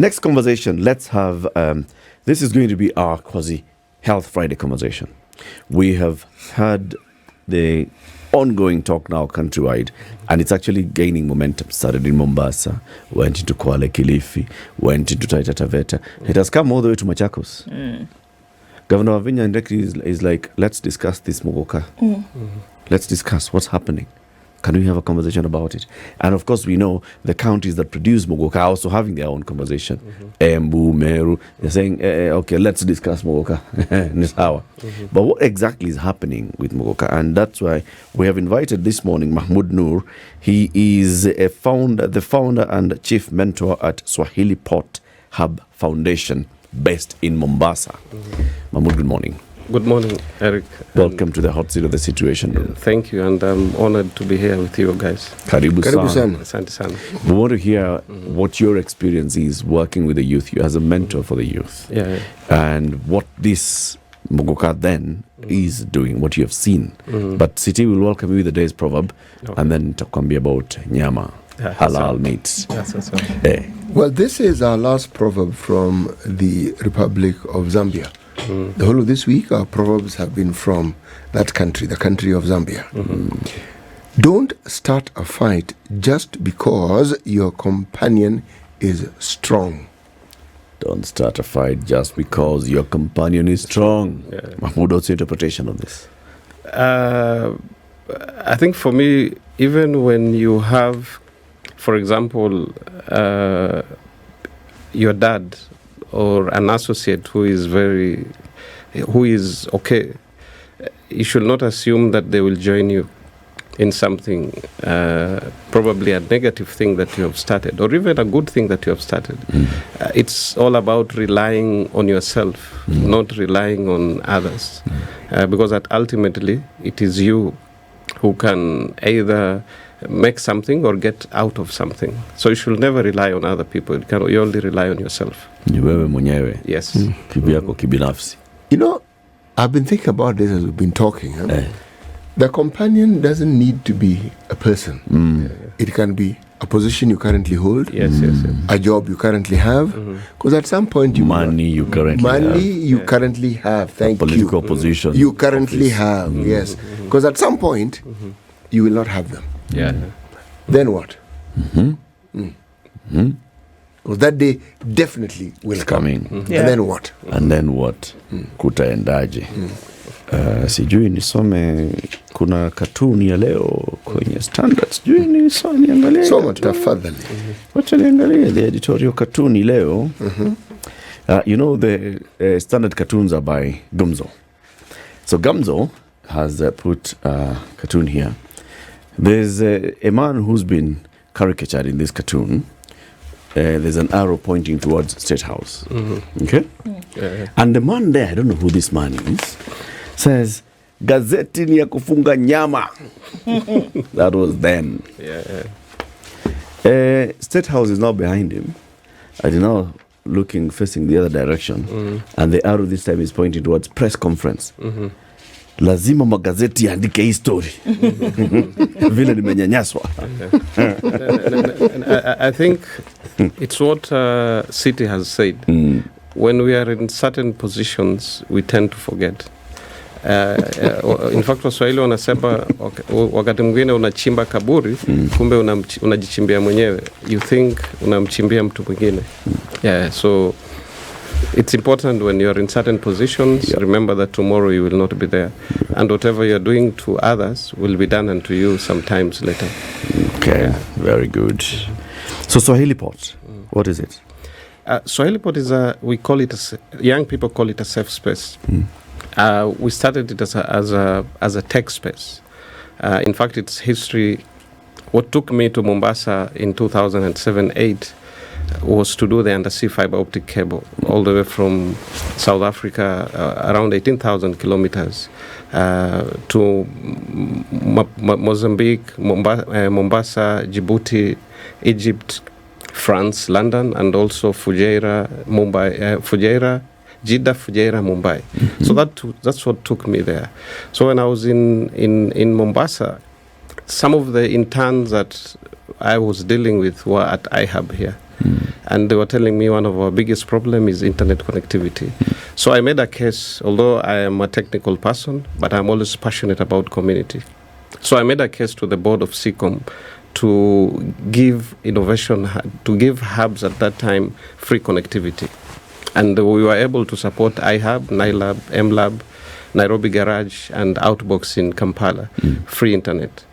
Next conversation, let's have, this is going to be our quasi Health Friday conversation. We have had the ongoing talk now countrywide, and it's actually gaining momentum. Started in Mombasa, went into Kwale, Kilifi, went into Taita Taveta. It has come all the way to Machakos. Governor Wavinya Ndeki is like, let's discuss this Muguka. Let's discuss what's happening. Can we have a conversation about it? And of course, we know the counties that produce Muguka are also having their own conversation. Embu, Meru, they're saying, okay, let's discuss Muguka in this hour. But what exactly is happening with Muguka? And that's why we have invited this morning Mahmoud Noor. He is the founder and chief mentor at Swahilipot Hub Foundation, based in Mombasa. Mahmoud, good morning. Good morning, Eric. Welcome to the hot seat of the situation. Thank you, and I'm honored to be here with you guys. Karibu sana. Asante sana. We want to hear what your experience is working with the youth, you as a mentor for the youth. And what this Muguka then is doing, what you have seen. But City will welcome you with the day's proverb, and then takwambia about nyama, halal meats. Well, this is our last proverb from the Republic of Zambia. The whole of this week, our proverbs have been from that country, the country of Zambia. Don't start a fight just because your companion is strong. Don't start a fight just because your companion is strong. Mahmoud, what's your interpretation of this? I think for me, even when you have, for example, your dad or an associate who is okay, you should not assume that they will join you in something, probably a negative thing that you have started, or even a good thing that you have started. It's all about relying on yourself, not relying on others, because ultimately it is you who can either make something or get out of something. So you should never rely on other people. You only rely on yourself. Yes. You know, I've been thinking about this as we've been talking. The companion doesn't need to be a person. It can be a position you currently hold, a job you currently have, because at some point money you currently have. Thank you. Political position you currently have. Yes, because at some point you will not have them. Then what? Because that day definitely will come. And then what? Kutaendaje? Sijui nisome, kuna cartoon ya leo kwenye Standard. Sijui niangalie. Soma tafadhali. Wacha niangalie the editorial cartoon leo. You know the Standard cartoons are by Gumzo. So Gumzo has put a cartoon here. There's a man who's been caricatured in this cartoon. There's an arrow pointing towards State House. Okay? And the man there, I don't know who this man is, says, gazeti ni ya kufunga nyama. That was then. State House is now behind him. And he's now looking, facing the other direction. And the arrow this time is pointing towards press conference. Lazima magazeti yaandike hii story. Vile nimenyanyaswa. I think it's what City has said. When we are in certain positions, we tend to forget. In fact, Waswahili wanasema wakati mwingine unachimba kaburi, kumbe unajichimbia mwenyewe. You think unamchimbia mtu mwingine. So it's important when you're in certain positions, remember that tomorrow you will not be there. And whatever you're doing to others will be done unto you sometimes later. Okay, very good. So Swahilipot, what is it? Swahilipot is young people call it a safe space. We started it as a tech space. In fact, its history, what took me to Mombasa in 2007-8 was to do the undersea fiber optic cable all the way from South Africa, around 18,000 kilometers, to Mozambique, Mombasa, Djibouti, Egypt, France, London, and also Fujairah, Jeddah, Fujairah, Mumbai. So that's what took me there. So when I was in Mombasa, some of the interns that I was dealing with were at iHub here. And they were telling me one of our biggest problem is internet connectivity. So I made a case, although I am a technical person, but I'm always passionate about community. So I made a case to the board of SECOM to give hubs at that time free connectivity. And we were able to support iHub, NILAB, MLab, Nairobi Garage, and Outbox in Kampala, free internet.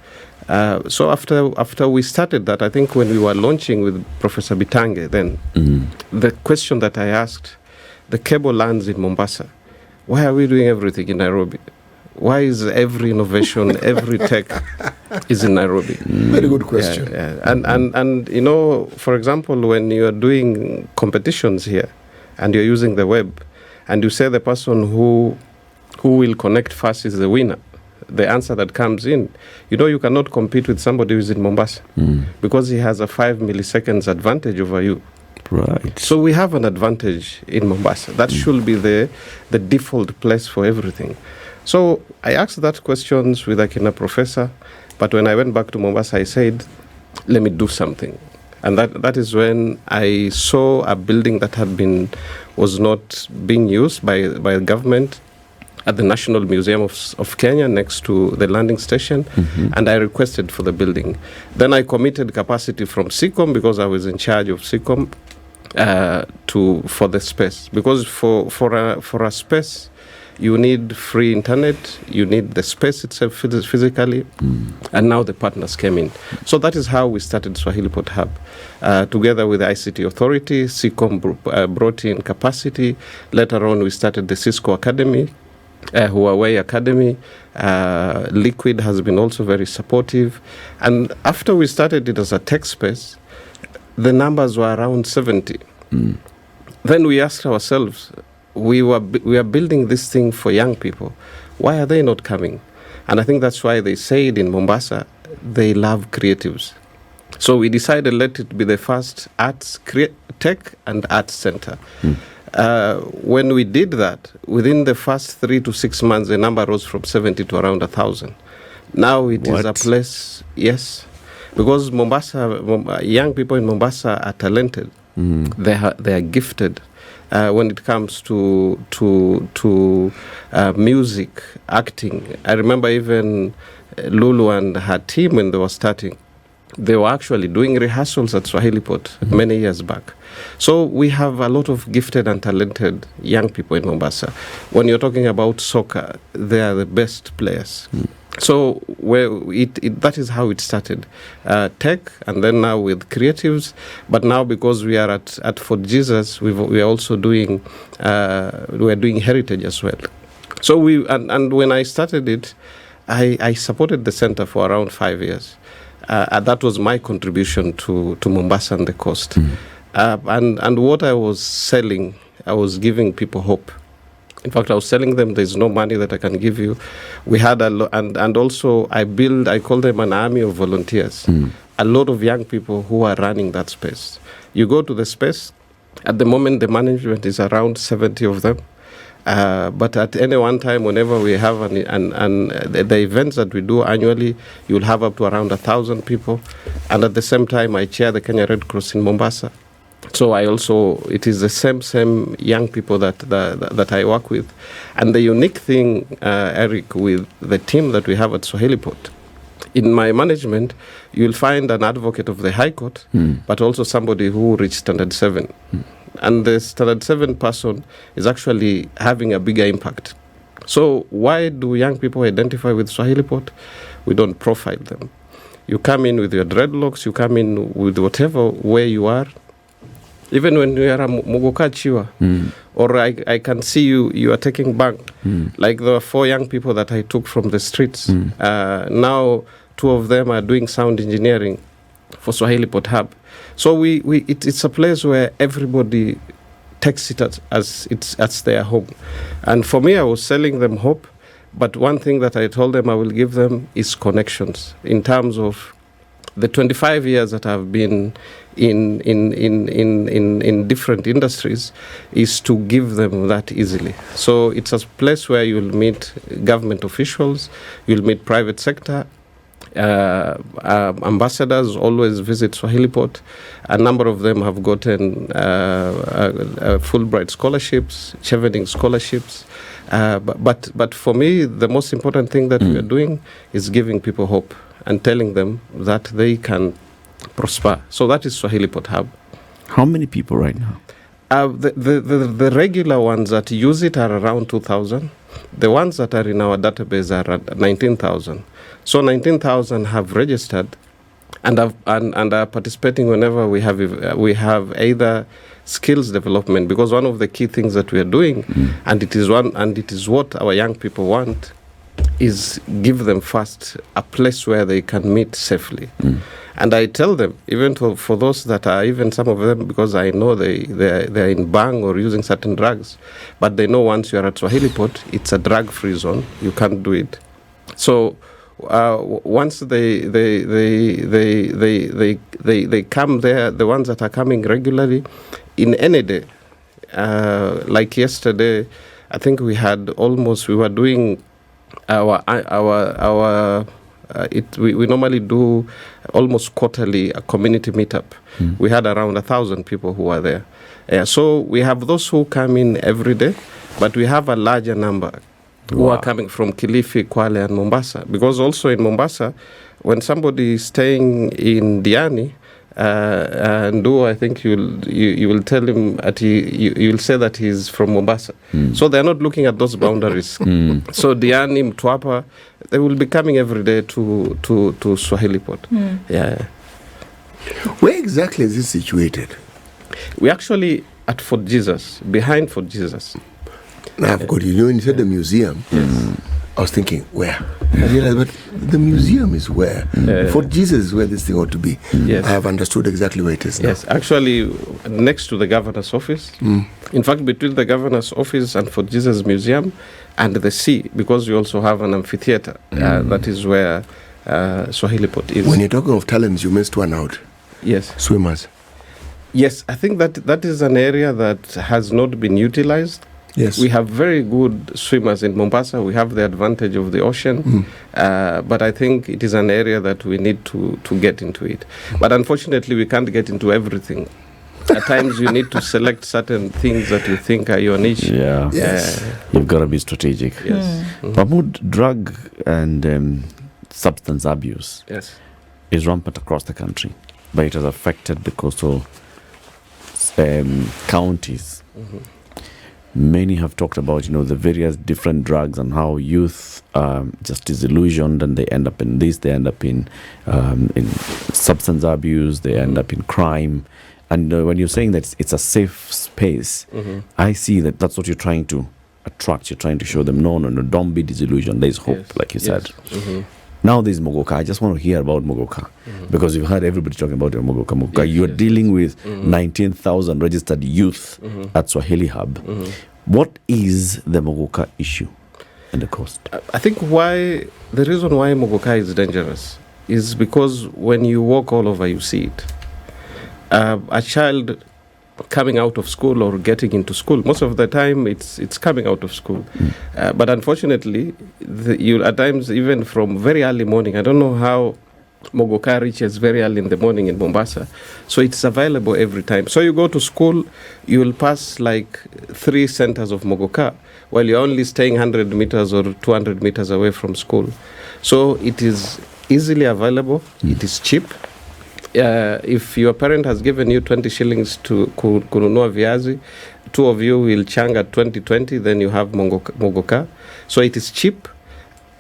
So after we started that, I think when we were launching with Professor Bitange then, the question that I asked, the cable lands in Mombasa. Why are we doing everything in Nairobi? Why is every innovation, every tech is in Nairobi? Very good question. Yeah. And you know, for example, when you are doing competitions here and you're using the web and you say the person who will connect first is the winner, the answer that comes in, you know, you cannot compete with somebody who's in Mombasa because he has a 5 milliseconds advantage over you. Right. So we have an advantage in Mombasa. That should be the default place for everything. So I asked that questions with Akina Professor, but when I went back to Mombasa, I said, let me do something. And that is when I saw a building that was not being used by the government at the National Museum of Kenya next to the landing station, and I requested for the building. Then I committed capacity from SECOM because I was in charge of SECOM for the space. Because for a space, you need free internet, you need the space itself physically, and now the partners came in. So that is how we started Swahilipot Hub. Together with the ICT Authority, SECOM brought in capacity. Later on, we started the Cisco Academy, Huawei Academy. Liquid has been also very supportive. And after we started it as a tech space, the numbers were around 70. Then we asked ourselves, we are building this thing for young people. Why are they not coming? And I think that's why they said in Mombasa, they love creatives. So we decided let it be the first tech and arts center. When we did that, within the first 3 to 6 months, the number rose from 70 to around 1,000. Now it is a place, yes, because young people in Mombasa are talented. They are gifted. When it comes to music, acting. I remember even Lulu and her team when they were starting, they were actually doing rehearsals at Swahilipot many years back. So we have a lot of gifted and talented young people in Mombasa. When you're talking about soccer, they are the best players. So that is how it started, tech, and then now with creatives. But now because we are at Fort Jesus, we are also doing heritage as well. So and when I started it, I supported the center for around 5 years. That was my contribution to Mombasa and the coast. And what I was selling, I was giving people hope. In fact, I was telling them there's no money that I can give you. We had and also I call them an army of volunteers. A lot of young people who are running that space. You go to the space, at the moment the management is around 70 of them. But at any one time, whenever we have the events that we do annually, you'll have up to around 1,000 people. And at the same time, I chair the Kenya Red Cross in Mombasa. So it is the same young people that I work with. And the unique thing, Eric, with the team that we have at Swahilipot, in my management, you'll find an advocate of the High Court, but also somebody who reached Standard 7. And the Standard 7 person is actually having a bigger impact. So why do young people identify with Swahilipot? We don't profile them. You come in with your dreadlocks, you come in with whatever where you are. Even when you are a Muguka Chiwa, or I can see you are taking bank. Like there were 4 young people that I took from the streets. Now 2 of them are doing sound engineering for Swahilipot Hub. So it's a place where everybody takes it as their home. And for me, I was selling them hope. But one thing that I told them I will give them is connections in terms of the 25 years that I've been in different industries is to give them that easily. So it's a place where you'll meet government officials, you'll meet private sector, Ambassadors always visit Swahilipot. A number of them have gotten Fulbright scholarships, Chevening scholarships. But for me, the most important thing that we are doing is giving people hope and telling them that they can prosper. So that is Swahilipot Hub. How many people right now? The regular ones that use it are around 2,000. The ones that are in our database are at 19,000. So 19,000 have registered and are participating whenever we have either skills development, because one of the key things that we are doing, and it is what our young people want, is give them first a place where they can meet safely. And I tell them, even for those that are, even some of them, because I know they're in bang or using certain drugs, but they know once you're at Swahilipot, it's a drug-free zone. You can't do it. So once they come there, the ones that are coming regularly, in any day, like yesterday, I think we were doing we normally do almost quarterly a community meetup. We had around 1,000 people who are there. So we have those who come in every day, but we have a larger number who are coming from Kilifi, Kwale, and Mombasa. Because also in Mombasa, when somebody is staying in Diani, and I think you will tell him you will say that he's from Mombasa. So they're not looking at those boundaries. So Diani, Mtwapa, they will be coming every day to Swahilipot. Yeah. Where exactly is this situated? We actually at Fort Jesus, behind Fort Jesus. Now I've got you. When you said the museum, I was thinking, where? I realized, but the museum is where? Fort Jesus is where this thing ought to be. Yes. I have understood exactly where it is now. Yes, actually, next to the governor's office. In fact, between the governor's office and Fort Jesus Museum and the sea, because we also have an amphitheater. That is where Swahilipot is. When you're talking of talents, you missed one out. Yes. Swimmers. Yes, I think that is an area that has not been utilized. Yes. We have very good swimmers in Mombasa. We have the advantage of the ocean. But I think it is an area that we need to get into it. But unfortunately, we can't get into everything. At times, you need to select certain things that you think are your niche. Yeah. Yes. You've got to be strategic. Yes. Mahmoud, drug and substance abuse is rampant across the country, but it has affected the coastal counties. Many have talked about, the various different drugs and how youth just disillusioned, and they end up in this, they end up in substance abuse, they end up in crime. And when you're saying that it's a safe space, I see that's what you're trying to attract. You're trying to show them, no, don't be disillusioned. There's hope, like you said. Now there's Muguka. I just want to hear about Muguka because you've heard everybody talking about your Muguka. You're dealing with 19,000 registered youth at Swahili Hub. What is the Muguka issue in the coast? I think the reason why Muguka is dangerous is because when you walk all over, you see it. A child coming out of school or getting into school, most of the time it's coming out of school. But unfortunately, you at times, even from very early morning, I don't know how Muguka reaches very early in the morning in Mombasa. So it's available every time. So you go to school, you will pass like 3 centers of Muguka while you're only staying 100 meters or 200 meters away from school. So it is easily available. It is cheap. If your parent has given you 20 shillings to kununua viazi, 2 of you will changa 20, then you have Muguka. So it is cheap,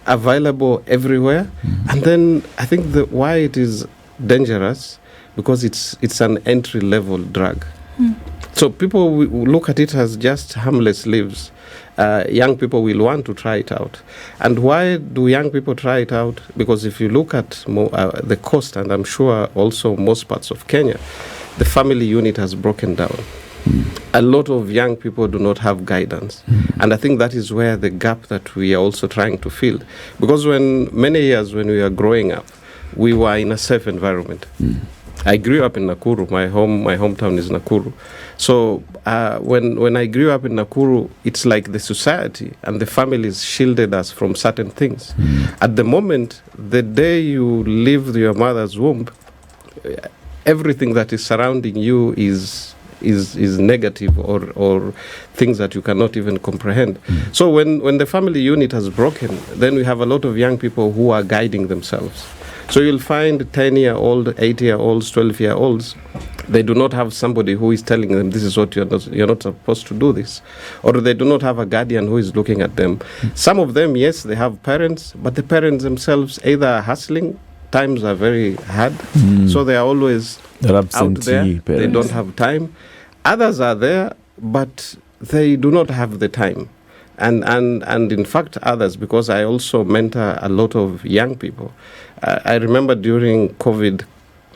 available everywhere. And then I think why it is dangerous, because it's an entry-level drug. So people will look at it as just harmless leaves. Young people will want to try it out. And why do young people try it out? Because if you look at the coast, and I'm sure also most parts of Kenya, the family unit has broken down. A lot of young people do not have guidance. And I think that is where the gap that we are also trying to fill. Because many years when we were growing up, we were in a safe environment. I grew up in Nakuru. My hometown is Nakuru. So when I grew up in Nakuru, it's like the society and the families shielded us from certain things. At the moment, the day you leave your mother's womb, everything that is surrounding you is negative or things that you cannot even comprehend. So when the family unit has broken, then we have a lot of young people who are guiding themselves. So you'll find 10-year-old, 8-year-olds, 12-year-olds, they do not have somebody who is telling them this is what you're not supposed to do this. Or they do not have a guardian who is looking at them. Some of them, yes, they have parents, but the parents themselves either are hustling, times are very hard, so they are always out there, parents. They don't have time. Others are there, but they do not have the time. And in fact, others, because I also mentor a lot of young people. I remember during COVID,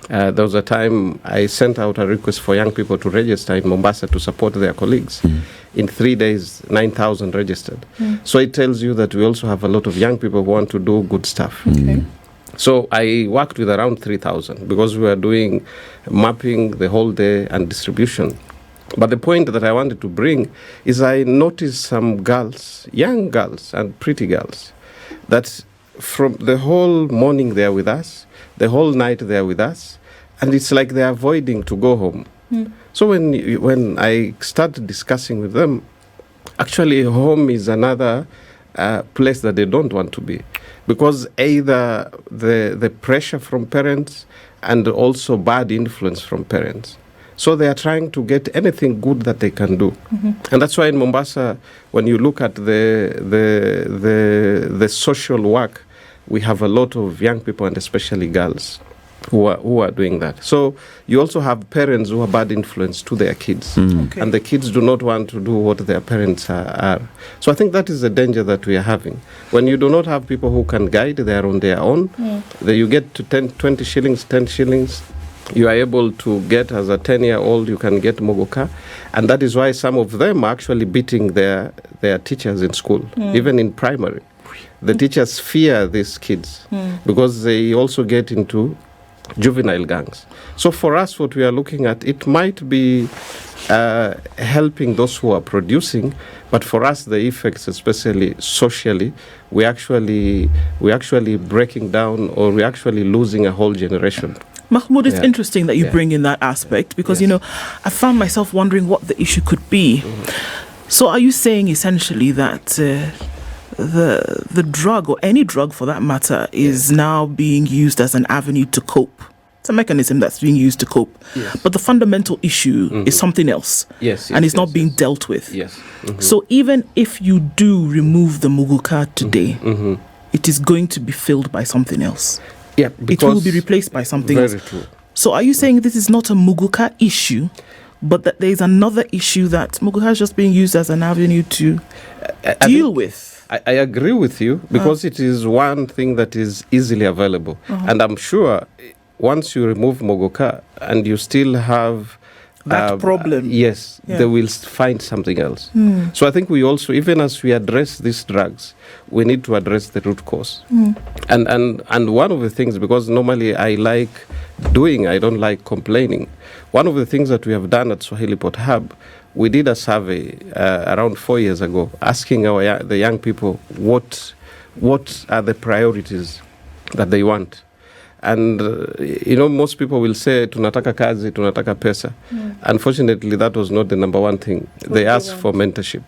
there was a time I sent out a request for young people to register in Mombasa to support their colleagues. In 3 days, 9,000 registered. So it tells you that we also have a lot of young people who want to do good stuff. Okay. So I worked with around 3,000 because we were doing mapping the whole day and distribution. But the point that I wanted to bring is I noticed some girls, young girls and pretty girls, that from the whole morning they are with us, the whole night they are with us, and it's like they're avoiding to go home. So when I started discussing with them, actually home is another place that they don't want to be. Because either the pressure from parents and also bad influence from parents. So they are trying to get anything good that they can do. And that's why in Mombasa, when you look at the social work, we have a lot of young people and especially girls who are doing that. So you also have parents who are bad influence to their kids. Okay. And the kids do not want to do what their parents are. So I think that is the danger that we are having. When you do not have people who can guide, they are on their own. Then you get to 20 shillings, 10 shillings. You are able to get, as a 10-year-old, you can get Muguka. And that is why some of them are actually beating their teachers in school, even in primary. The teachers fear these kids because they also get into juvenile gangs. So for us, what we are looking at, it might be helping those who are producing, but for us, the effects, especially socially, we actually breaking down, or we're actually losing a whole generation. Mahmoud, it's interesting that you bring in that aspect because, Yes. I found myself wondering what the issue could be. So are you saying essentially that the drug, or any drug for that matter, is now being used as an avenue to cope? It's a mechanism that's being used to cope. Yes. But the fundamental issue is something else. Yes, and it's yes, not yes, being yes. dealt with. Yes. So even if you do remove the Muguka today, it is going to be filled by something else. Yeah, It will be replaced by something else. Very true. So are you saying this is not a Muguka issue, but that there is another issue that Muguka is just being used as an avenue to deal with? I agree with you because it is one thing that is easily available. And I'm sure once you remove Muguka and you still have That problem. Yes, Yeah. they will find something else. So I think we also, even as we address these drugs, we need to address the root cause. And one of the things, because normally I don't like complaining. One of the things that we have done at Swahilipot Hub, we did a survey around 4 years ago, asking the young people what are the priorities that they want. And, most people will say, tunataka kazi, tunataka pesa. Unfortunately, that was not the number one thing. They asked for mentorship.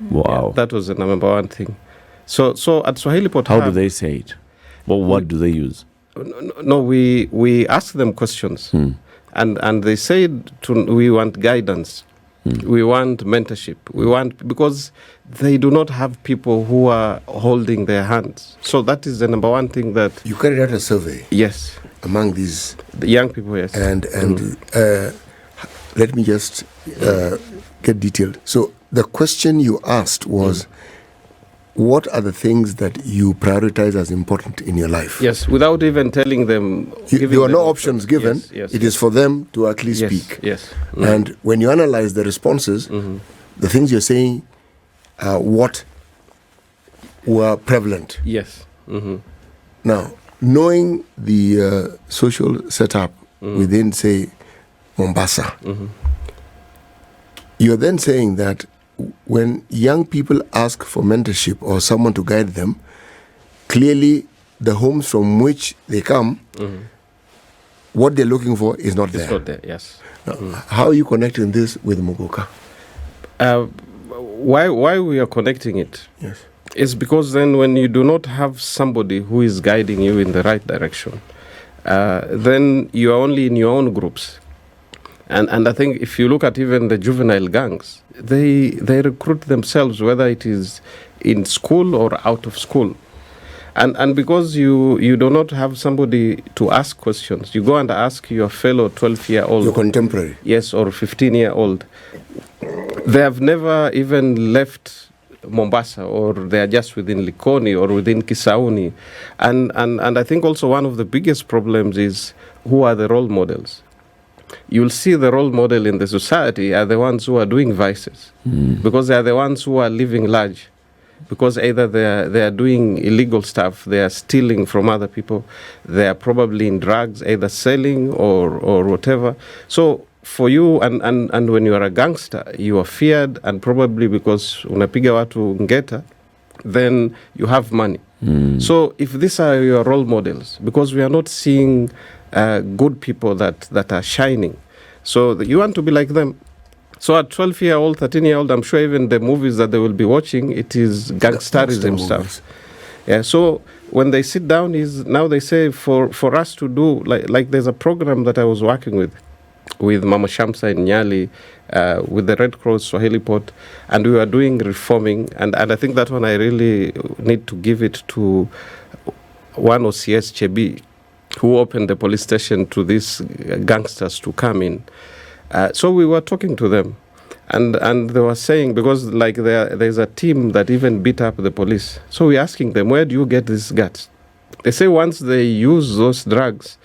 Wow. Yeah, that was the number one thing. So at Swahilipot How Hub, do they say it? Well, what do they use? No, we asked them questions. And they said, we want guidance. We want mentorship. Because they do not have people who are holding their hands. So that is the number one thing that... You carried out a survey Yes. among these, The young people, yes. and let me just get detailed. So the question you asked was, what are the things that you prioritize as important in your life? Yes, without even telling them... There were no options given. Yes, yes, It is for them to actually yes, speak. Yes. And when you analyze the responses, the things you're saying are what were prevalent. Yes. Now, knowing the social setup within, say, Mombasa. You're then saying that when young people ask for mentorship or someone to guide them, clearly the homes from which they come, what they're looking for is not there. It's not there, yes. How are you connecting this with Muguka? Why we are connecting it? Yes. It's because then when you do not have somebody who is guiding you in the right direction, then you are only in your own groups. And I think if you look at even the juvenile gangs, they recruit themselves, whether it is in school or out of school. And because you do not have somebody to ask questions, you go and ask your fellow 12-year-old. Your contemporary. Yes, or 15-year-old. They have never even left Mombasa, or they are just within Likoni or within Kisauni. And I think also one of the biggest problems is who are the role models. You'll see the role model in the society are the ones who are doing vices, because they are the ones who are living large, because either they are doing illegal stuff, they are stealing from other people, they are probably in drugs, either selling or whatever. So for you, and when you are a gangster, you are feared, and probably because unapiga watu ngeta, then you have money. So if these are your role models, because we are not seeing good people that are shining, so you want to be like them. So at 12-year-old, 13-year-old, I'm sure even the movies that they will be watching, it is gangsterism stuff. Yeah. So when they sit down, now they say for us to do like there's a program that I was working with Mama Shamsa in Nyali, with the Red Cross Swahilipot, and we were doing reforming, and I think that one I really need to give it to one OCS Chebi, who opened the police station to these gangsters to come in. So we were talking to them, and they were saying, because like there's a team that even beat up the police. So we're asking them, where do you get these guts? They say once they use those drugs,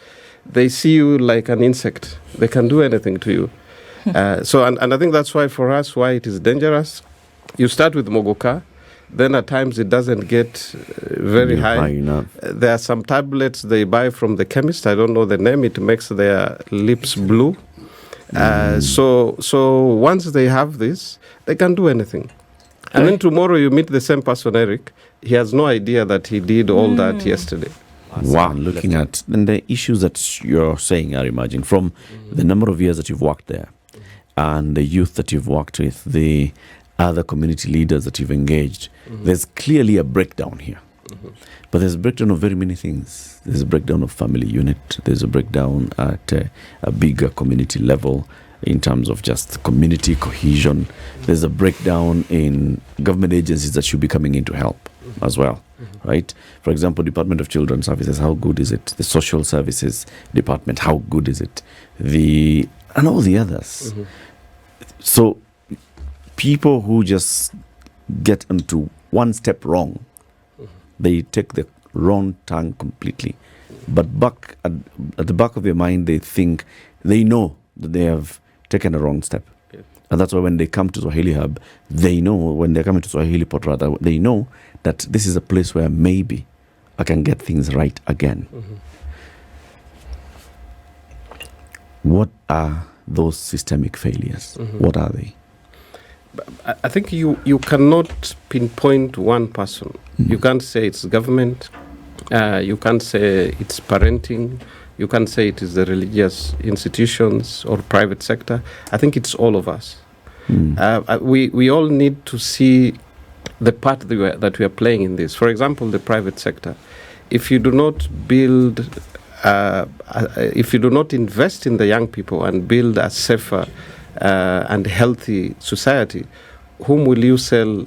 they see you like an insect. They can do anything to you. So I think that's why for us, why it is dangerous. You start with Muguka, then at times it doesn't get very high. Enough. There are some tablets they buy from the chemist. I don't know the name. It makes their lips blue. So once they have this, they can do anything. And then tomorrow you meet the same person, Eric. He has no idea that he did all that yesterday. Wow, looking at and the issues that you're saying are emerging from the number of years that you've worked there, and the youth that you've worked with, the other community leaders that you've engaged. There's clearly a breakdown here. But there's a breakdown of very many things. There's a breakdown of family unit. There's a breakdown at a bigger community level in terms of just community cohesion. There's a breakdown in government agencies that should be coming in to help as well, right? For example, Department of Children's Services, how good is it? The Social Services Department, how good is it? And all the others. So people who just get into one step wrong, they take the wrong turn completely. But back at the back of their mind, they know that they have taken a wrong step. Yeah. And that's why when they come to Swahili Hub, they know, when they're coming to Swahilipot rather, they know that this is a place where maybe I can get things right again. What are those systemic failures? What are they? I think you cannot pinpoint one person. You can't say it's government. You can't say it's parenting. You can't say it is the religious institutions or private sector. I think it's all of us. We all need to see the part that we are playing in this. For example, the private sector. If you do not build, if you do not invest in the young people and build a safer and healthy society, whom will you sell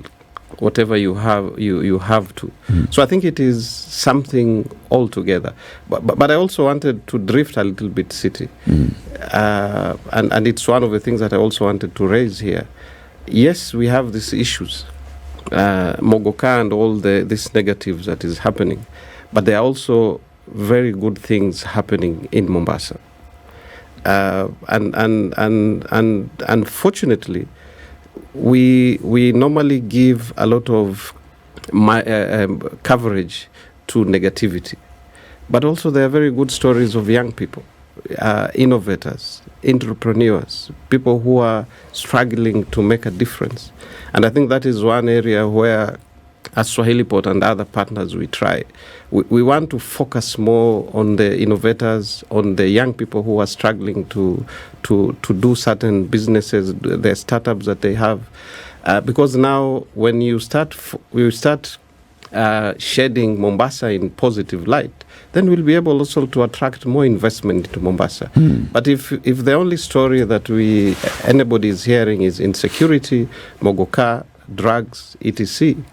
whatever you have to? So I think it is something altogether. But I also wanted to drift a little bit city. And it's one of the things that I also wanted to raise here. Yes, we have these issues, Muguka and all these negatives that is happening, but there are also very good things happening in Mombasa. And unfortunately, we normally give a lot of coverage to negativity, but also there are very good stories of young people innovators, entrepreneurs, people who are struggling to make a difference. And I think that is one area where, as Swahilipot and other partners, we try. We want to focus more on the innovators, on the young people who are struggling to do certain businesses, the startups that they have. Because now, when you start shedding Mombasa in positive light, then we'll be able also to attract more investment into Mombasa. But if the only story that anybody is hearing is insecurity, Muguka, drugs, etc.,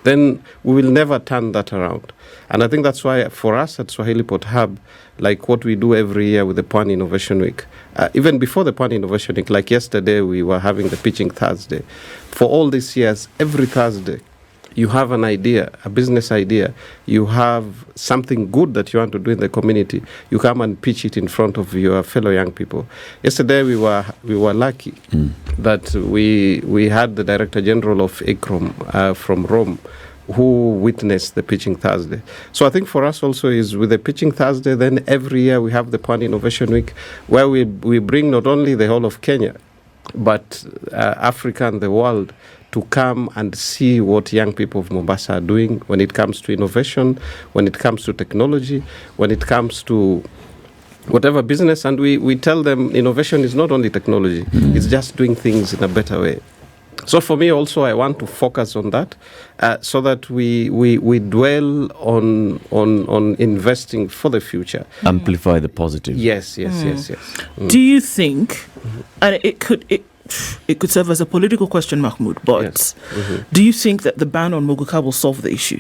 then we will never turn that around. And I think that's why for us at Swahilipot Hub, like what we do every year with the Pwani Innovation Week, even before the Pwani Innovation Week, like yesterday we were having the Pitching Thursday. For all these years, every Thursday, you have an idea, a business idea, you have something good that you want to do in the community, you come and pitch it in front of your fellow young people. Yesterday we were lucky that we had the Director General of ICROM from Rome, who witnessed the Pitching Thursday. So I think for us also is with the Pitching Thursday, then every year we have the Pwani Innovation Week, where we bring not only the whole of Kenya, but Africa and the world to come and see what young people of Mombasa are doing when it comes to innovation, when it comes to technology, when it comes to whatever business. And we tell them innovation is not only technology, it's just doing things in a better way. So for me also, I want to focus on that so that we dwell on investing for the future. Amplify the positive. Yes. Do you think, and it could serve as a political question, Mahmoud, but Yes. do you think that the ban on Muguka will solve the issue?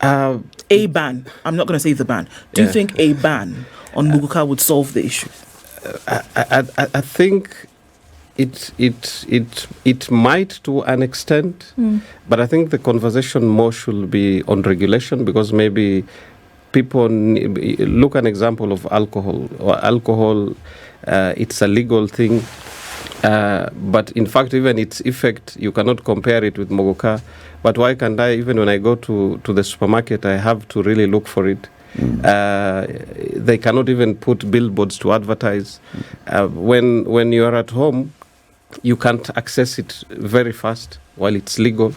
A ban. I'm not going to say the ban. Do you think a ban on Muguka would solve the issue? I think it might to an extent, but I think the conversation more should be on regulation, because maybe people look an example of alcohol. It's a legal thing, but in fact, even its effect, you cannot compare it with Muguka. But why can't I, even when I go to the supermarket, I have to really look for it? They cannot even put billboards to advertise. When you are at home, you can't access it very fast while it's legal.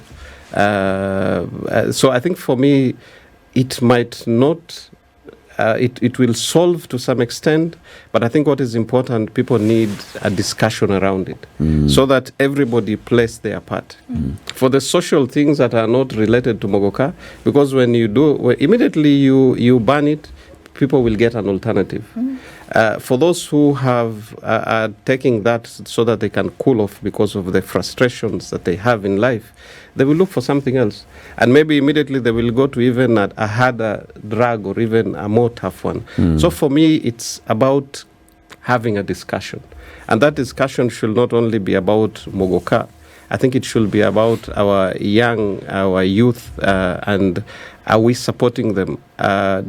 So I think for me, it might not, it will solve to some extent, but I think what is important, people need a discussion around it so that everybody plays their part. For the social things that are not related to Muguka, because when you do, immediately you ban it, people will get an alternative. For those who are taking that so that they can cool off because of the frustrations that they have in life, they will look for something else. And maybe immediately they will go to even a harder drug or even a more tough one. So for me, it's about having a discussion. And that discussion should not only be about Muguka. I think it should be about our youth, and are we supporting them?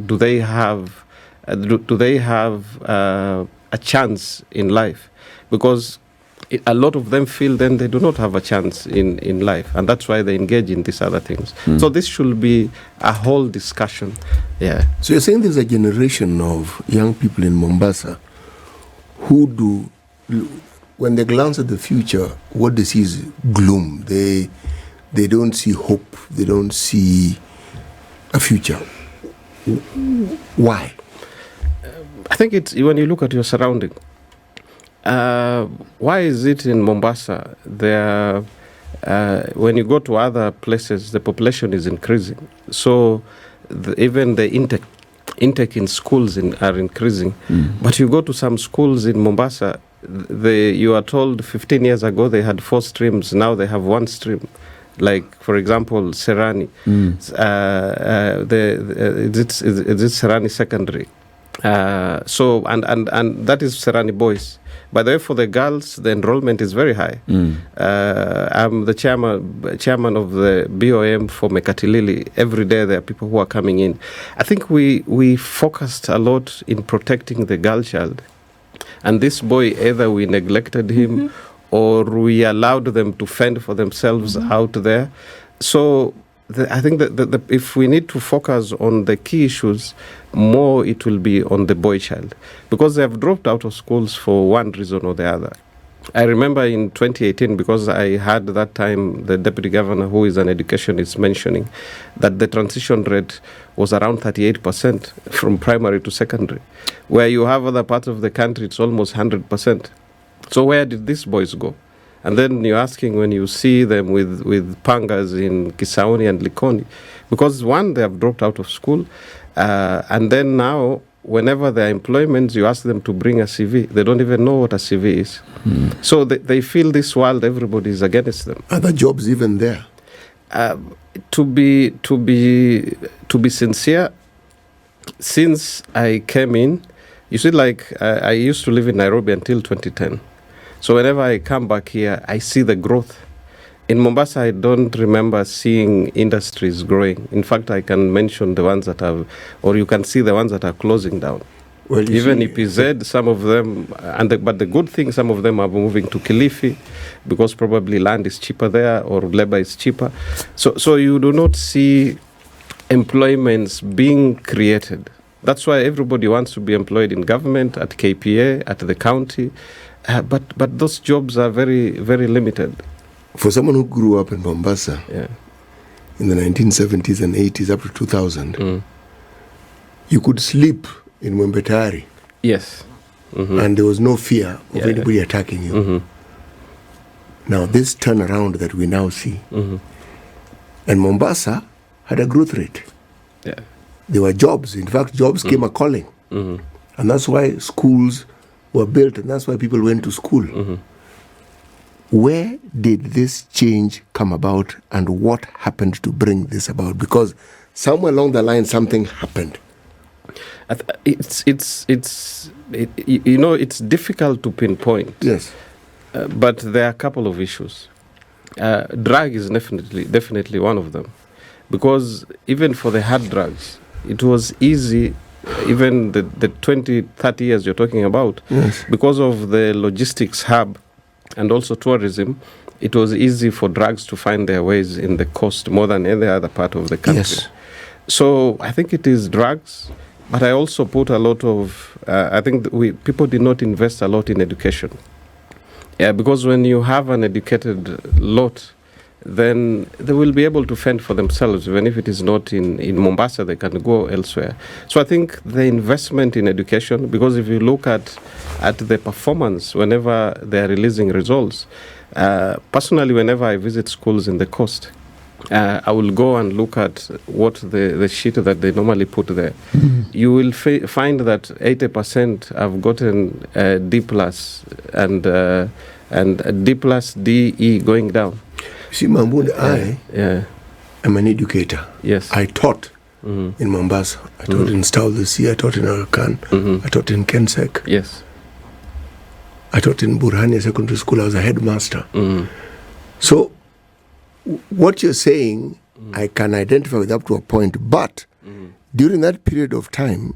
Do they have a chance in life? Because a lot of them feel then they do not have a chance in life, and that's why they engage in these other things. So this should be a whole discussion. Yeah. So you're saying there's a generation of young people in Mombasa who do, when they glance at the future, what they see is gloom. They don't see hope. They don't see a future. Why? I think it's when you look at your surrounding. Why is it in Mombasa when you go to other places, the population is increasing? So even the intake in schools are increasing. But you go to some schools in Mombasa, you are told 15 years ago they had 4 streams, now they have 1 stream. Like, for example, Serani. It's Serani Secondary. So that is Serani Boys. By the way, for the girls, the enrollment is very high. I'm the chairman of the BOM for Mekatilili. Every day there are people who are coming in. I think we focused a lot in protecting the girl child. And this boy, either we neglected him or we allowed them to fend for themselves out there. So I think that if we need to focus on the key issues, more it will be on the boy child, because they have dropped out of schools for one reason or the other. I remember in 2018, because I had that time the deputy governor, who is an educationist, mentioning that the transition rate was around 38% from primary to secondary, where you have other parts of the country, it's almost 100%. So where did these boys go? And then you're asking, when you see them with pangas in Kisauni and Likoni, because one, they have dropped out of school, and then now, whenever there are employments, you ask them to bring a CV. They don't even know what a CV is. So they feel this world, everybody is against them. Are the jobs even there? To be sincere, since I came in, you see, like I used to live in Nairobi until 2010. So whenever I come back here, I see the growth. In Mombasa, I don't remember seeing industries growing. In fact, I can mention the ones that have, or you can see the ones that are closing down. Well, Even EPZ, some of them, but the good thing, some of them are moving to Kilifi because probably land is cheaper there or labor is cheaper. So you do not see employments being created. That's why everybody wants to be employed in government, at KPA, at the county. But those jobs are very, very limited. For someone who grew up in Mombasa in the 1970s and 80s up to 2000, you could sleep in Mwembetari. Yes. And there was no fear of anybody attacking you. Now, this turnaround that we now see, and Mombasa had a growth rate. Yeah. There were jobs. In fact, jobs came a calling. And that's why schools were built, and that's why people went to school. Where did this change come about, and what happened to bring this about? Because somewhere along the line, something happened. It's difficult to pinpoint. Yes. But there are a couple of issues. Drug is definitely one of them. Because even for the hard drugs, it was easy, even the 20, 30 years you're talking about, because of the logistics hub and also tourism, it was easy for drugs to find their ways in the coast more than any other part of the country. Yes. So I think it is drugs, but I also put a lot of, I think people did not invest a lot in education. Yeah, because when you have an educated lot, then they will be able to fend for themselves. Even if it is not in Mombasa, they can go elsewhere. So I think the investment in education, because if you look at the performance whenever they are releasing results, personally, whenever I visit schools in the coast, I will go and look at what the sheet that they normally put there. You will find that 80% have gotten D plus and D plus DE going down. See, Mahmoud, I am an educator. Yes. I taught in Mombasa. I taught in Stowlsea. I taught in Arakan. I taught in Kensek. Yes. I taught in Burhania Secondary School. I was a headmaster. So, what you're saying, I can identify with up to a point. But during that period of time,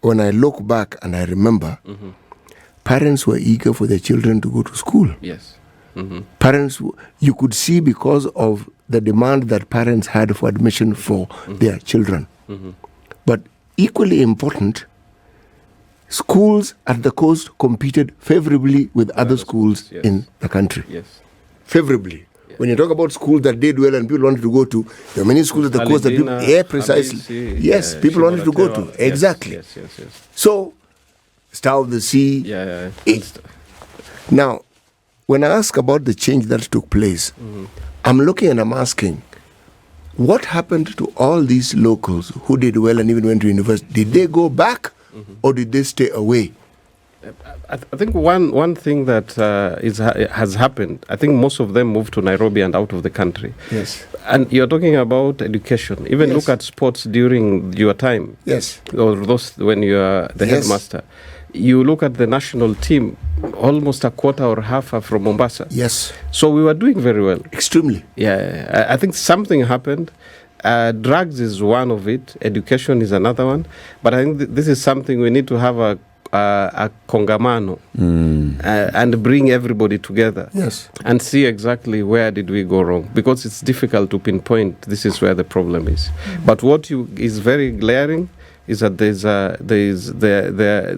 when I look back and I remember, parents were eager for their children to go to school. Yes. Parents, you could see because of the demand that parents had for admission for their children. But equally important, schools at the coast competed favorably with other schools in the country. Yes. Favorably. When you talk about schools that did well and people wanted to go to, there are many schools at the coast that people, precisely. Abisi, yes, people wanted to go to. Exactly. Yes. So, Star of the Sea. Now, when I ask about the change that took place, I'm looking and I'm asking, what happened to all these locals who did well and even went to university? Did they go back or did they stay away? I think one thing that has happened, I think most of them moved to Nairobi and out of the country. Yes. And you're talking about education. Even look at sports during your time. Yes. Or those when you are the headmaster. You look at the national team, almost a quarter or half are from Mombasa. Yes. So we were doing very well. Extremely. Yeah. I think something happened. Drugs is one of it. Education is another one. But I think this is something we need to have a a kongamano and bring everybody together. Yes. And see exactly where did we go wrong, because it's difficult to pinpoint this is where the problem is. But what is very glaring is that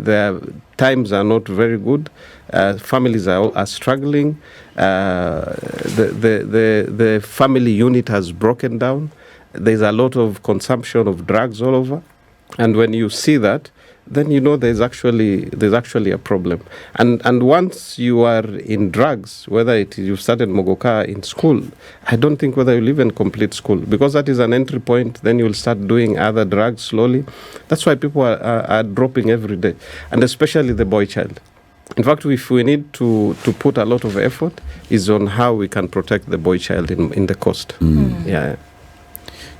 their times are not very good. Families are struggling. The family unit has broken down. There's a lot of consumption of drugs all over, and when you see that, then you know there's actually a problem. And once you are in drugs, whether you've started Muguka in school, I don't think whether you'll even complete school, because that is an entry point. Then you'll start doing other drugs slowly. That's why people are dropping every day, and especially the boy child. In fact, if we need to put a lot of effort, is on how we can protect the boy child in the coast. Yeah.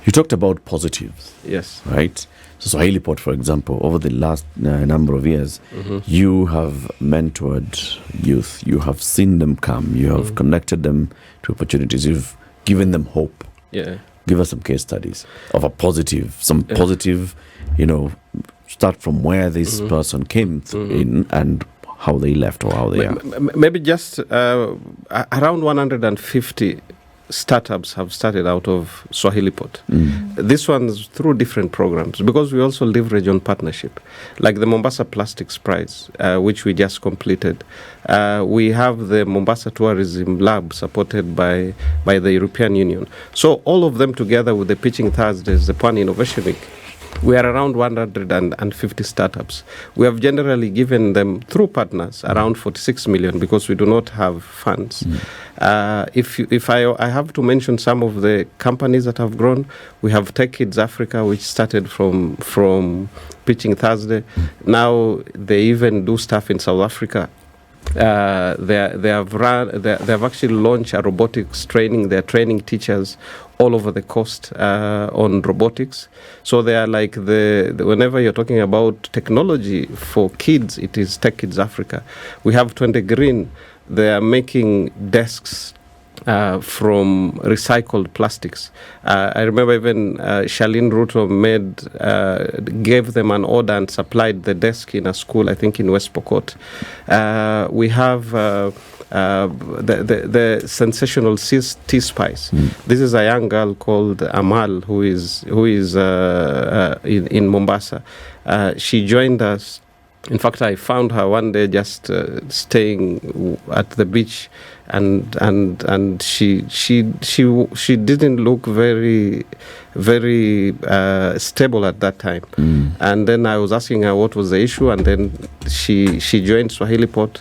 You talked about positives. Yes. Right? So Swahilipot, for example, over the last number of years, you have mentored youth. You have seen them come. You have connected them to opportunities. You've given them hope. Yeah. Give us some case studies of a positive, positive, start from where this person came in and how they left or how they are. Maybe just around 150 startups have started out of Swahilipot. This one's through different programs, because we also leverage on partnership, like the Mombasa Plastics Prize, which we just completed. We have the Mombasa Tourism Lab supported by the European Union. So all of them together with the Pitching Thursdays, the Pan Innovation Week, we are around 150 startups. We have generally given them, through partners, around 46 million, because we do not have funds. If I have to mention some of the companies that have grown, we have Tech Kids Africa, which started from Pitching Thursday. Now they even do stuff in South Africa. They have actually launched a robotics training. They're training teachers all over the coast on robotics. So they are like whenever you're talking about technology for kids, it is Tech Kids Africa. We have 20 Green. They are making desks from recycled plastics. I remember even Charlene Ruto gave them an order and supplied the desk in a school, I think in West Pokot. We have the sensational T-Spice. This is a young girl called Amal who is in Mombasa. She joined us. In fact, I found her one day just staying at the beach, and she didn't look very stable at that time. And then I was asking her what was the issue, and then she joined Swahilipot.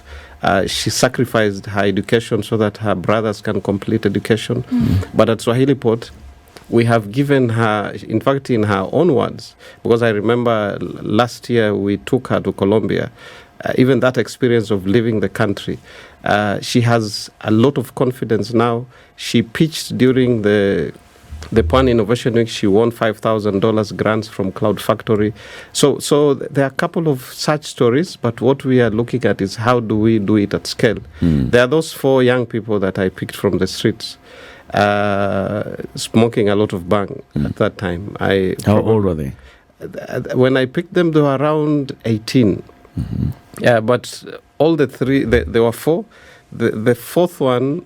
She sacrificed her education so that her brothers can complete education. But at Swahilipot, we have given her, in fact, in her own words, because I remember last year we took her to Colombia, even that experience of leaving the country, she has a lot of confidence now. She pitched during the Pan Innovation Week. She won $5,000 grants from Cloud Factory. So there are a couple of such stories, but what we are looking at is how do we do it at scale. There are those 4 young people that I picked from the streets, smoking a lot of bang at that time. How old were they? When I picked them, they were around 18. Yeah, but all the 3, there were 4. The 4th one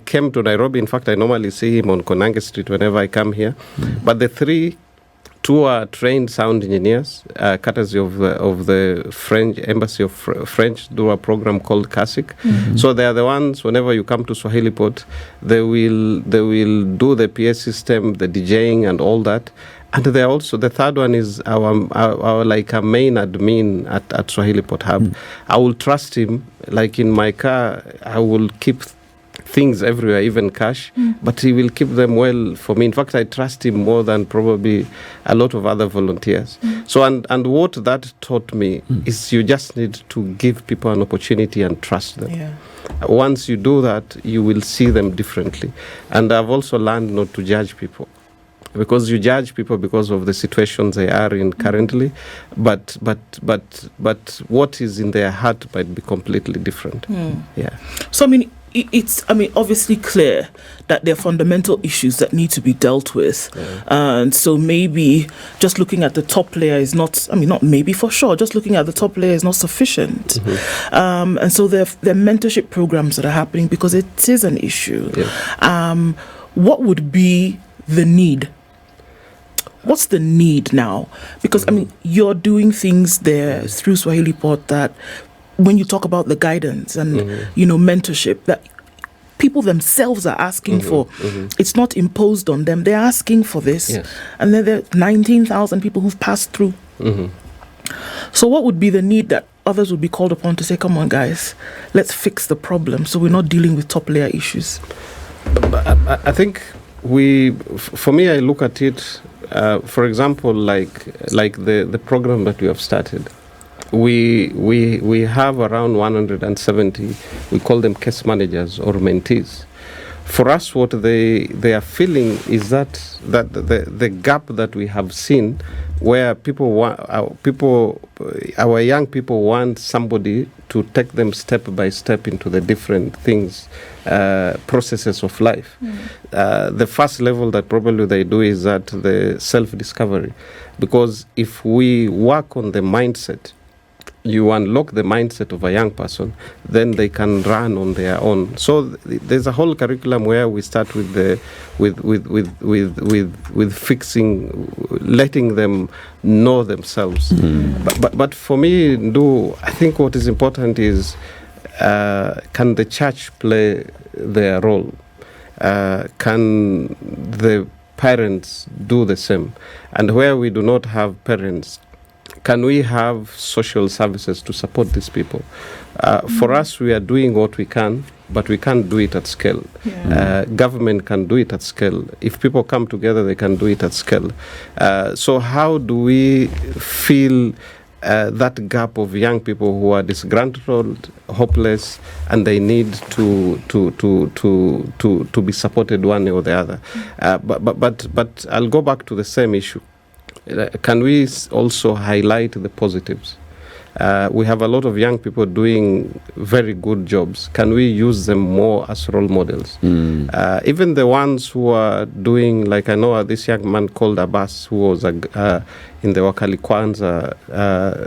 came to Nairobi. In fact, I normally see him on Konange Street whenever I come here. But the 2 are trained sound engineers, courtesy of the French Embassy of French, do a program called CASIC. So they are the ones, whenever you come to Swahilipot, they will do the PA system, the DJing and all that. And they are also, the 3rd one is our like a main admin at Swahilipot Hub. I will trust him, like in my car, I will keep things everywhere, even cash, but he will keep them well for me. In fact, I trust him more than probably a lot of other volunteers. So, and what that taught me is you just need to give people an opportunity and trust them. Yeah. Once you do that, you will see them differently. And I've also learned not to judge people, because you judge people because of the situations they are in currently, but what is in their heart might be completely different. Yeah. So, I mean, it's, I mean, obviously clear that there are fundamental issues that need to be dealt with. And so maybe just looking at the top layer is not, I mean, not maybe, for sure, just looking at the top layer is not sufficient. And so there are mentorship programs that are happening because it is an issue. What would be the need? What's the need now? Because, I mean, you're doing things there through Swahilipot that when you talk about the guidance and, mentorship, that people themselves are asking for. It's not imposed on them. They're asking for this. And then there are 19,000 people who've passed through. So what would be the need that others would be called upon to say, come on, guys, let's fix the problem so we're not dealing with top layer issues? I think for me, I look at it, for example, like the program that we have started. We have around 170, we call them case managers or mentees. For us, what they are feeling is that the gap that we have seen, where our young people want somebody to take them step by step into the different things, processes of life. The first level that probably they do is that the self-discovery, because if we work on the mindset, you unlock the mindset of a young person, then they can run on their own. So there's a whole curriculum where we start with fixing, letting them know themselves. But for me, I think what is important is, can the church play their role? Can the parents do the same? And where we do not have parents, can we have social services to support these people? For us, we are doing what we can, but we can't do it at scale. Government can do it at scale. If people come together, they can do it at scale. So how do we fill that gap of young people who are disgruntled, hopeless, and they need to be supported one way or the other? But I'll go back to the same issue. Can we also highlight the positives? We have a lot of young people doing very good jobs. Can we use them more as role models? Even the ones who are doing, like I know this young man called Abbas, who was in the Wakali Kwanza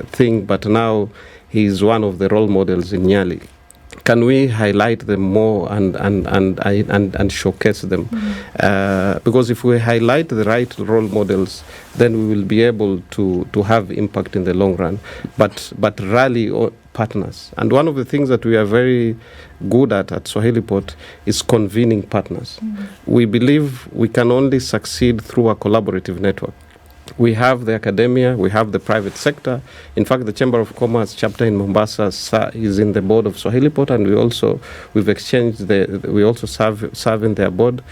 thing, but now he's one of the role models in Nyali. Can we highlight them more and showcase them? Because if we highlight the right role models, then we will be able to have impact in the long run. But rally partners. And one of the things that we are very good at Swahilipot is convening partners. We believe we can only succeed through a collaborative network. We have the academia, we have the private sector. In fact, the Chamber of Commerce chapter in Mombasa is in the board of Swahilipot, and we've exchanged we also serve in their board.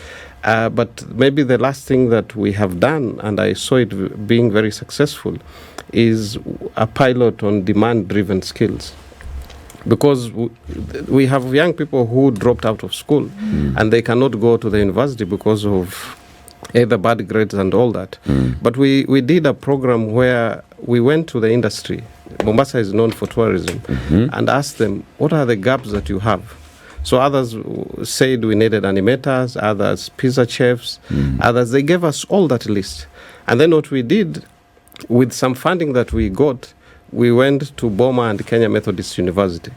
But maybe the last thing that we have done, and I saw it being very successful, is a pilot on demand-driven skills. Because we have young people who dropped out of school and they cannot go to the university because of either bad grades and all that. But we did a program where we went to the industry. Mombasa is known for tourism, and asked them, what are the gaps that you have? So others said we needed animators, others pizza chefs, others, they gave us all that list. And then what we did, with some funding that we got, we went to Boma and Kenya Methodist University.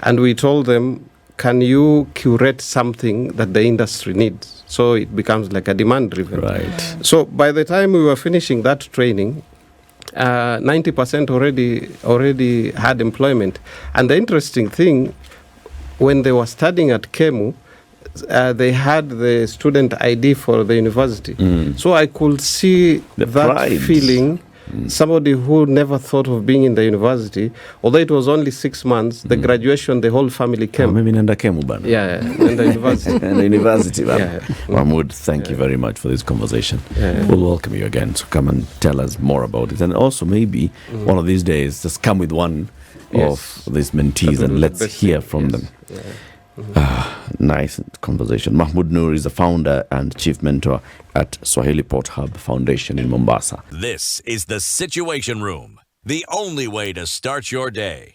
And we told them, can you curate something that the industry needs? So it becomes like a demand-driven. Right. So by the time we were finishing that training, 90% already had employment. And the interesting thing, when they were studying at KEMU, they had the student ID for the university. So I could see that pride. Feeling. Somebody who never thought of being in the university, although it was only 6 months, the graduation, the whole family came. Maybe nenda kemu bana. Yeah, in the university. And the university bana. Yeah. Mahmoud, thank you very much for this conversation. We'll welcome you again to come and tell us more about it. And also maybe one of these days, just come with one of these mentees and let's hear from them. Nice conversation. Mahmoud Noor is the founder and chief mentor at Swahilipot Hub Foundation in Mombasa. This is the Situation Room, the only way to start your day.